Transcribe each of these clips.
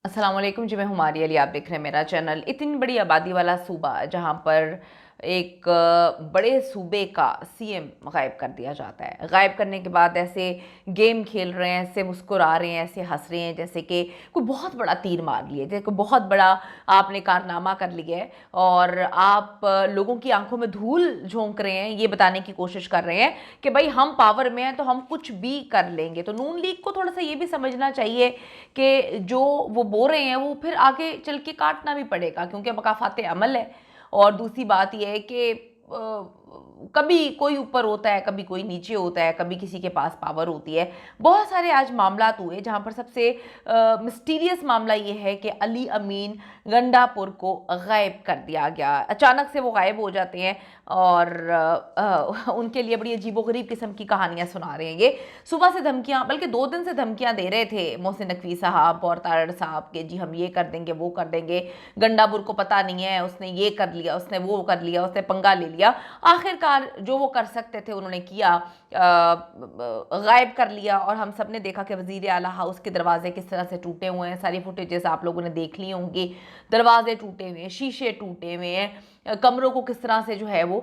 अस्सलाम वालेकुम जी, मैं हुमारी अली। आप देख रहे हैं मेरा चैनल। इतनी बड़ी आबादी वाला सूबा जहाँ पर एक बड़े सूबे का सीएम गायब कर दिया जाता है। गायब करने के बाद ऐसे गेम खेल रहे हैं, ऐसे मुस्कुरा रहे हैं, ऐसे हंस रहे हैं जैसे कि कोई बहुत बड़ा तीर मार लिए, जैसे कोई बहुत बड़ा आपने कारनामा कर लिया है और आप लोगों की आंखों में धूल झोंक रहे हैं, ये बताने की कोशिश कर रहे हैं कि भाई हम पावर में हैं तो हम कुछ भी कर लेंगे। तो नून लीग को थोड़ा सा ये भी समझना चाहिए कि जो वो बो रहे हैं वो फिर आगे चल के काटना भी पड़ेगा, क्योंकि मकाफात अमल है। और दूसरी बात यह है कि कभी कोई ऊपर होता है, कभी कोई नीचे होता है, कभी किसी के पास पावर होती है। बहुत सारे आज मामलात हुए जहां पर सबसे मिस्टीरियस मामला ये है कि अली अमीन गंडापुर को गायब कर दिया गया। अचानक से वो गायब हो जाते हैं और उनके लिए बड़ी अजीबोगरीब किस्म की कहानियां सुना रहे हैं। ये सुबह से धमकियां, बल्कि 2 दिन से धमकियां दे रहे थे मोहसिन नकवी साहब और तारड़ साहब के, जी हम ये कर देंगे वो कर देंगे। गंडापुर को पता नहीं है, उसने ये कर लिया, उसने वो कर लिया, उसने पंगा ले लिया। आखिरकार जो वो कर सकते थे उन्होंने किया, गायब कर लिया। और हम सब ने देखा कि वजीर आला हाउस के दरवाजे किस तरह से टूटे हुए हैं। सारी फुटेजेस आप लोगों ने देख ली होंगी। दरवाजे टूटे हुए हैं, शीशे टूटे हुए हैं, कमरों को किस तरह से जो है वो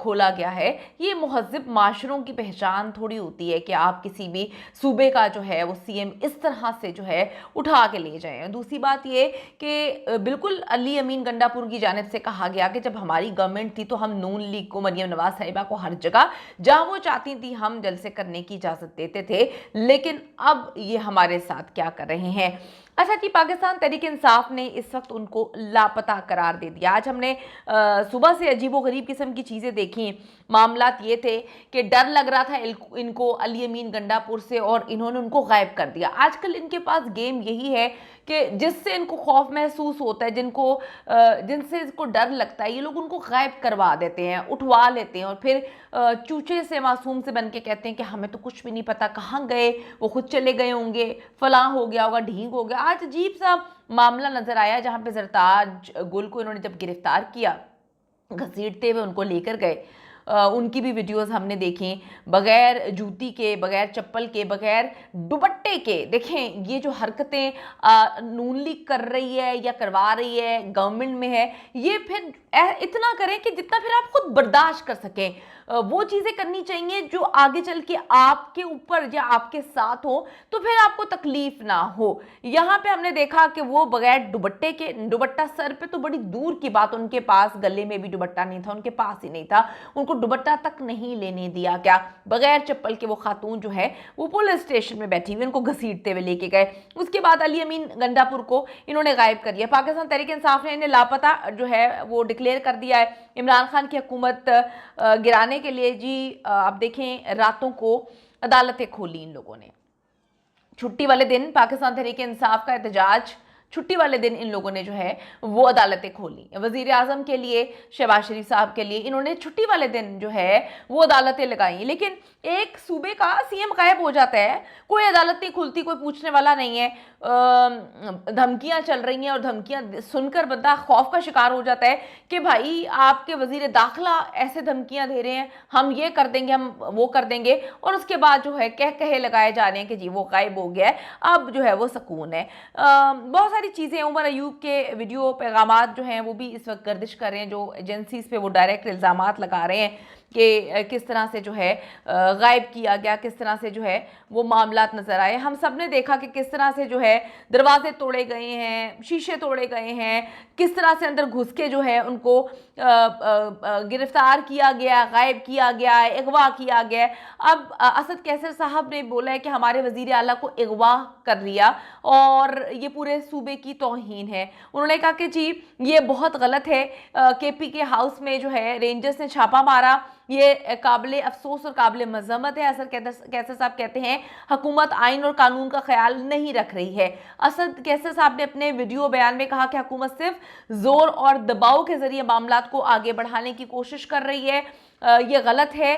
खोला गया है। ये महज़्ज़ब माशरों की पहचान थोड़ी होती है कि आप किसी भी सूबे का जो है वो सीएम इस तरह से जो है उठा के ले जाएं। दूसरी बात ये कि बिल्कुल अली अमीन गंडापुर की जानिब से कहा गया कि जब हमारी गवर्नमेंट थी तो हम नून लीग को, मरियम नवाज साहिबा को हर जगह जहां वो चाहती थी हम जलसे करने की इजाज़त देते थे, लेकिन अब ये हमारे साथ क्या कर रहे हैं। अच्छा जी, पाकिस्तान तहरीक इंसाफ ने इस वक्त उनको लापता करार दे दिया। आज हमने सुबह से अजीबो गरीब किस्म की चीज़ें देखी। मामलात ये थे कि डर लग रहा था इनको अली अमीन गंडापुर से और इन्होंने उनको गायब कर दिया। आजकल इनके पास गेम यही है कि जिससे इनको खौफ महसूस होता है, जिनसे इसको डर लगता है, ये लोग उनको गायब करवा देते हैं, उठवा लेते हैं और फिर चूचे से मासूम से बन के कहते हैं कि हमें तो कुछ भी नहीं पता, कहाँ गए, वो खुद चले गए होंगे, फलां हो गया होगा, ढींग हो गया। आज अजीब सा मामला नजर आया जहां पे जरताज गुल को इन्होंने जब गिरफ्तार किया, घसीटते हुए उनको लेकर गए। उनकी भी वीडियोस हमने देखी, बगैर जूती के, बगैर चप्पल के, बगैर दुपट्टे के। देखें ये जो हरकतें नून लीग कर रही है या करवा रही है, गवर्नमेंट में है, ये फिर इतना करें कि जितना फिर आप खुद बर्दाश्त कर सकें। वो चीज़ें करनी चाहिए जो आगे चल के आपके ऊपर या आपके साथ हो तो फिर आपको तकलीफ ना हो। यहाँ पे हमने देखा कि वो बगैर दुपट्टे के, दुपट्टा सर पे तो बड़ी दूर की बात, उनके पास गले में भी दुपट्टा नहीं था, उनके पास ही नहीं था, उनको दुपट्टा तक नहीं लेने दिया गया। बगैर चप्पल के वो खातून जो है वो पुलिस स्टेशन में बैठी हुई, उनको घसीटते हुए लेके गए। उसके बाद अली अमीन गंडापुर को इन्होंने गायब कर दिया। पाकिस्तान तहरीक इंसाफ ने इन्हें लापता जो है वो डिक्लेयर कर दिया है। इमरान खान की हुकूमत गिराने के लिए जी आप देखें रातों को अदालतें खोली इन लोगों ने। छुट्टी वाले दिन पाकिस्तान तहरीक इंसाफ का एहतजाज, छुट्टी वाले दिन इन लोगों ने जो है वो अदालतें खोली। वजीर आजम के लिए, शहबाज शरीफ साहब के लिए इन्होंने छुट्टी वाले दिन जो है वो अदालतें लगाई। लेकिन एक सूबे का सीएम गायब हो जाता है, कोई अदालत नहीं खुलती, कोई पूछने वाला नहीं है, धमकियां चल रही हैं और धमकियां सुनकर बंदा खौफ का शिकार हो जाता है कि भाई आपके वजीर दाखिला ऐसे धमकियां दे रहे हैं, हम ये कर देंगे, हम वो कर देंगे, और उसके बाद जो है कह कहे लगाए जा रहे हैं कि जी वो गायब हो गया है, अब जो है वो सुकून है। बहुत सारी चीज़ें, उमर अयूब के वीडियो पैगामात जो हैं वो भी इस वक्त गर्दिश कर रहे हैं, जो एजेंसीज पे वो डायरेक्ट इल्ज़ामात लगा रहे हैं कि किस तरह से जो है गायब किया गया, किस तरह से जो है वो मामलात नज़र आए। हम सब ने देखा कि किस तरह से जो है दरवाजे तोड़े गए हैं, शीशे तोड़े गए हैं, किस तरह से अंदर घुस के जो है उनको गिरफ्तार किया गया, गायब किया गया, अगवा किया गया। अब असद कैसर साहब ने बोला है कि हमारे वजीर आला को अगवा कर लिया और ये पूरे सूबे की तौहीन है। उन्होंने कहा कि जी ये बहुत गलत है, केपी के हाउस में जो है रेंजर्स ने छापा मारा, ये काबिल अफसोस और काबिल मजम्मत है। असद कैसर साहब कहते हैं हुकूमत आइन और कानून का ख्याल नहीं रख रही है। असद कैसर साहब ने अपने वीडियो बयान में कहा कि हुकूमत सिर्फ जोर और दबाव के जरिए मामलात को आगे बढ़ाने की कोशिश कर रही है। ये गलत है।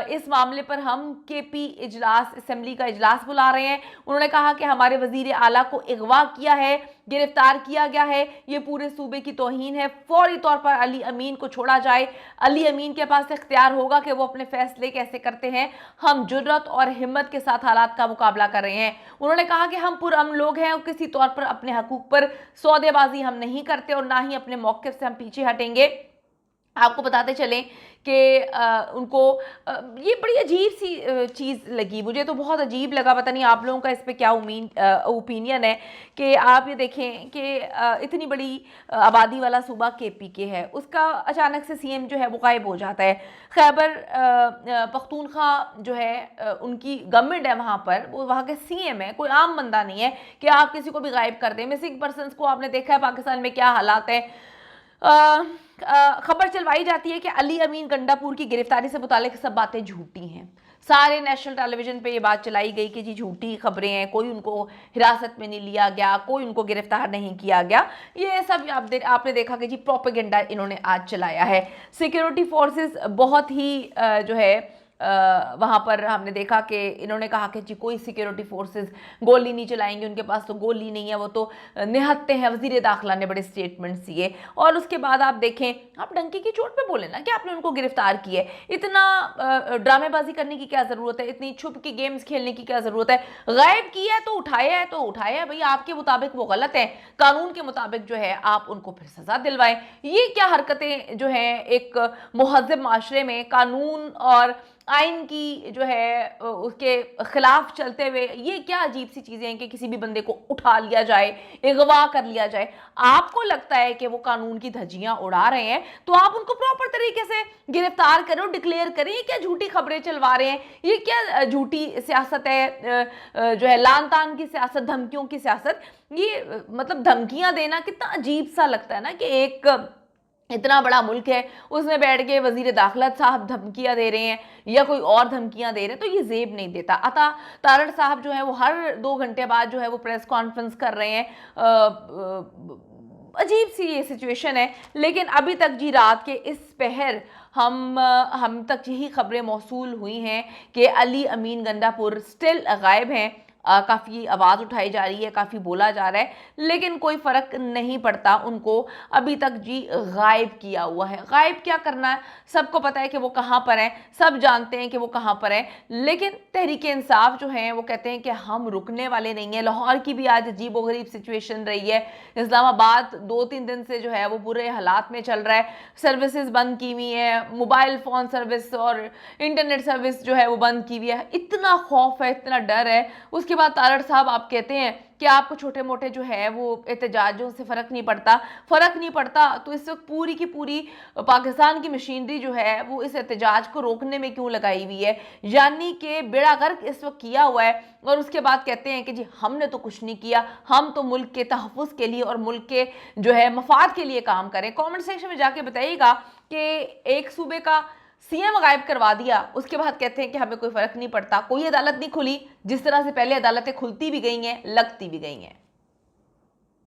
इस मामले पर हम केपी इजलास असेंबली का इजलास बुला रहे हैं। उन्होंने कहा कि हमारे वजीर आला को अगवा किया है, गिरफ्तार किया गया है, ये पूरे सूबे की तौहीन है। फौरी तौर पर अली अमीन को छोड़ा जाए। अली अमीन के पास इख्तियार होगा कि वो अपने फैसले कैसे करते हैं। हम जुर्रत और हिम्मत के साथ हालात का मुकाबला कर रहे हैं। उन्होंने कहा कि हम पुरअमन लोग हैं और किसी तौर पर अपने हकूक पर सौदेबाजी हम नहीं करते और ना ही अपने मौक़िफ़ से हम पीछे हटेंगे। आपको बताते चलें कि उनको ये बड़ी अजीब सी चीज़ लगी, मुझे तो बहुत अजीब लगा। पता नहीं आप लोगों का इस पे क्या ओपिनियन है कि आप ये देखें कि इतनी बड़ी आबादी वाला सूबा केपी के है, उसका अचानक से सीएम जो है वो गायब हो जाता है। खैबर पख्तूनख्वा जो है उनकी गवर्नमेंट है वहाँ पर, वो वहाँ के सीएम है, कोई आम बंदा नहीं है कि आप किसी को भी गायब कर दें। मिसिंग पर्सनस को आपने देखा है पाकिस्तान में क्या हालात है। खबर चलवाई जाती है कि अली अमीन गंडापुर की गिरफ्तारी से मुतालिक सब बातें झूठी हैं। सारे नेशनल टेलीविजन पे ये बात चलाई गई कि जी झूठी खबरें हैं, कोई उनको हिरासत में नहीं लिया गया, कोई उनको गिरफ्तार नहीं किया गया। ये सब आपने देखा कि जी प्रोपेगेंडा इन्होंने आज चलाया है। सिक्योरिटी फोर्सेस बहुत ही जो है वहाँ पर हमने देखा कि इन्होंने कहा कि जी कोई सिक्योरिटी फोर्सेस गोली नहीं चलाएंगे, उनके पास तो गोली नहीं है, वो तो निहत्ते हैं। वजीर दाखिला ने बड़े स्टेटमेंट्स दिए और उसके बाद आप देखें, आप डंकी की चोट पे बोले ना कि आपने उनको गिरफ्तार किया है। इतना ड्रामेबाजी करने की क्या ज़रूरत है, इतनी छुप की गेम्स खेलने की क्या ज़रूरत है। गायब किया है तो उठाया है तो उठाया है भाई, आपके मुताबिक वो गलत है, कानून के मुताबिक जो है आप उनको फिर सज़ा दिलवाएं। ये क्या हरकतें जो हैं एक मुहज़्ज़ब माशरे में कानून और आइन की जो है उसके खिलाफ चलते हुए, ये क्या अजीब सी चीज़ें हैं कि किसी भी बंदे को उठा लिया जाए, अगवा कर लिया जाए। आपको लगता है कि वो कानून की धज्जियां उड़ा रहे हैं तो आप उनको प्रॉपर तरीके से गिरफ्तार करें और डिक्लेयर करें। ये क्या झूठी खबरें चलवा रहे हैं, ये क्या झूठी सियासत है जो है लान तान की सियासत, धमकियों की सियासत। ये मतलब धमकियां देना कितना अजीब सा लगता है ना कि एक इतना बड़ा मुल्क है उसमें बैठ के वजीर दाखिला साहब धमकियां दे रहे हैं या कोई और धमकियां दे रहे हैं, तो ये जेब नहीं देता। अता तारड़ साहब जो है वो हर 2 घंटे बाद जो है वो प्रेस कॉन्फ्रेंस कर रहे हैं। अजीब सी ये सिचुएशन है। लेकिन अभी तक जी रात के इस पहर हम तक यही खबरें मौसूल हुई हैं कि अली अमीन गंडापुर स्टिल गायब हैं। काफ़ी आवाज़ उठाई जा रही है, काफ़ी बोला जा रहा है, लेकिन कोई फ़र्क नहीं पड़ता। उनको अभी तक जी गायब किया हुआ है। गायब क्या करना है, सबको पता है कि वो कहाँ पर हैं, सब जानते हैं कि वो कहाँ पर हैं। लेकिन तहरीक इंसाफ जो है वो कहते हैं कि हम रुकने वाले नहीं हैं। लाहौर की भी आज अजीबोगरीब सिचुएशन रही है। इस्लामाबाद 2-3 दिन से जो है वो बुरे हालात में चल रहा है। सर्विसेज बंद की हुई है, मोबाइल फ़ोन सर्विस और इंटरनेट सर्विस जो है वो बंद की हुई है। इतना खौफ है, इतना डर है। उसके बाद तारड़ साहब आप कहते हैं कि आपको छोटे मोटे जो है वो एहतजाजों से फ़र्क नहीं पड़ता। तो इस वक्त पूरी की पूरी पाकिस्तान की मशीनरी जो है वो इस एहतजाज को रोकने में क्यों लगाई हुई है, यानी कि बेड़ा गर्क इस वक्त किया हुआ है। और उसके बाद कहते हैं कि जी हमने तो कुछ नहीं किया, हम तो मुल्क के तहफ़्फ़ुज़ के लिए और मुल्क के जो है मफाद के लिए काम करें। कमेंट सेक्शन में जाके बताइएगा कि एक सूबे का सीएम गायब करवा दिया, उसके बाद कहते हैं कि हमें कोई फर्क नहीं पड़ता। कोई अदालत नहीं खुली जिस तरह से पहले अदालतें खुलती भी गई हैं, लगती भी गई हैं।